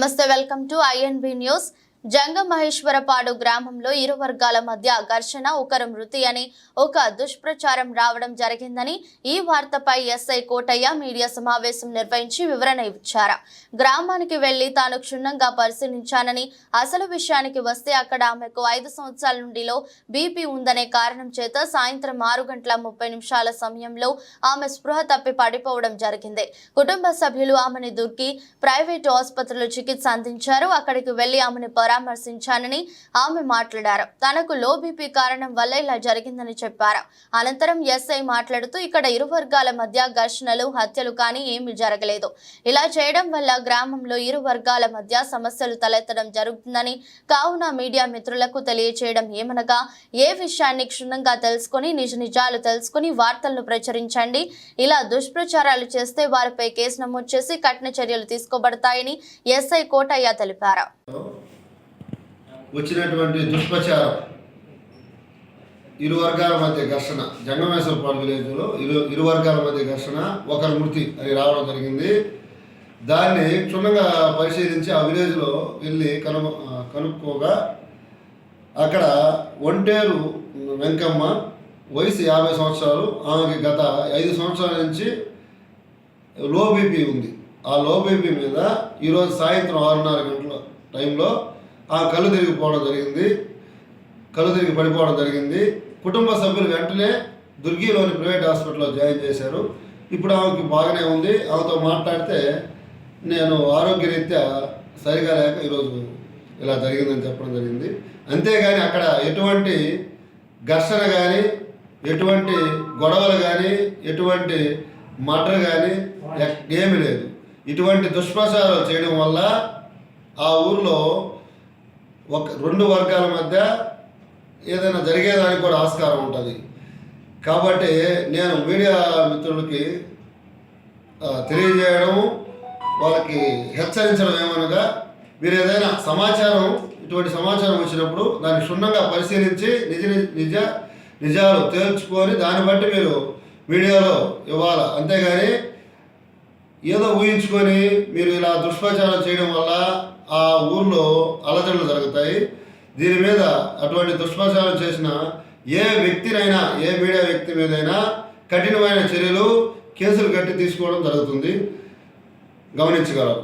నమస్తే, welcome to INB news. Jangamaheswarapadu గ్రామంలో ఇరు వర్గాల మధ్య ఘర్షణ, ఒకరు మృతి అని ఒక దుష్ప్రచారం రావడం జరిగిందని ఈ వార్తపై ఎస్ఐ కోటయ్య మీడియా సమావేశం నిర్వహించి వివరణ ఇచ్చారు. గ్రామానికి వెళ్లి తాను క్షుణ్ణంగా పరిశీలించానని, అసలు విషయానికి వస్తే అక్కడ ఆమెకు 5 సంవత్సరాల నుండిలో బీపీ ఉందనే కారణం చేత సాయంత్రం 6:30 సమయంలో ఆమె స్పృహ తప్పి పడిపోవడం జరిగింది. కుటుంబ సభ్యులు ఆమెను దుర్గి ప్రైవేటు ఆసుపత్రిలో చికిత్స అందించారు. అక్కడికి వెళ్లి ఆమెను పరామర్శించానని ఆమె మాట్లాడారు. తనకు లో బీపీ కారణం వల్ల ఇలా జరిగిందని చెప్పారు. అనంతరం ఎస్ఐ మాట్లాడుతూ ఇక్కడ ఇరు వర్గాల మధ్య ఘర్షణలు, హత్యలు కానీ ఏమీ జరగలేదు. ఇలా చేయడం వల్ల గ్రామంలో ఇరు వర్గాల మధ్య సమస్యలు తలెత్తడం జరుగుతుందని, కావున మీడియా మిత్రులకు తెలియచేయడం ఏమనగా, ఏ విషయాన్ని క్షుణ్ణంగా తెలుసుకుని నిజాలు తెలుసుకుని వార్తలను ప్రచురించండి. ఇలా దుష్ప్రచారాలు చేస్తే వారిపై కేసు నమోదు చేసి కఠిన చర్యలు తీసుకోబడతాయని ఎస్ఐ కోటయ్య తెలిపారు. వచ్చినటువంటి దుష్ప్రచారం, ఇరు వర్గాల మధ్య ఘర్షణ, జంగమేశ్వరపాడు విలేజ్లో ఇరు వర్గాల మధ్య ఘర్షణ, ఒకరు మృతి అని రావడం జరిగింది. దాన్ని క్షుణ్ణంగా పరిశీలించి ఆ విలేజ్లో వెళ్ళి కనుక్కోగా అక్కడ ఒంటేరు వెంకమ్మ, వయసు 50 సంవత్సరాలు, ఆమెకి గత 5 సంవత్సరాల నుంచి లో బీపీ ఉంది. ఆ లో బీపీ మీద ఈరోజు సాయంత్రం 6:30 గంటల టైంలో ఆ కళ్ళు తిరిగి పడిపోవడం జరిగింది. కుటుంబ సభ్యులు వెంటనే దుర్గిలోని ప్రైవేట్ హాస్పిటల్లో జాయిన్ చేశారు. ఇప్పుడు ఆమెకి బాగానే ఉంది. ఆమెతో మాట్లాడితే నేను ఆరోగ్యరీత్యా సరిగా లేక ఈరోజు ఇలా జరిగిందని చెప్పడం జరిగింది. అంతేగాని అక్కడ ఎటువంటి ఘర్షణ కానీ, ఎటువంటి గొడవలు కానీ, ఎటువంటి మర్డర్ కానీ ఏమీ లేదు. ఇటువంటి దుష్ప్రచారాలు చేయడం వల్ల ఆ ఊర్లో రెండు వర్గాల మధ్య ఏదైనా జరిగేదానికి కూడా ఆస్కారం ఉంటుంది. కాబట్టి నేను మీడియా మిత్రులకి తెలియజేయడము, వాళ్ళకి హెచ్చరించడం ఏమనగా, మీరు ఏదైనా ఇటువంటి సమాచారం వచ్చినప్పుడు దాన్ని క్షుణ్ణంగా పరిశీలించి నిజాలు తేల్చుకొని దాన్ని బట్టి మీరు మీడియాలో ఇవ్వాలి. అంతేగాని ఏదో ఊహించుకొని మీరు ఇలా దుష్ప్రచారం చేయడం వల్ల ఆ ఊర్లో అలజడులు జరుగుతాయి. దీని మీద అటువంటి దుష్ప్రచారం చేసిన ఏ వ్యక్తినైనా, ఏ మీడియా వ్యక్తి మీదైనా కఠినమైన చర్యలు, కేసులు కట్టి తీసుకోవడం జరుగుతుంది. గమనించగలరు.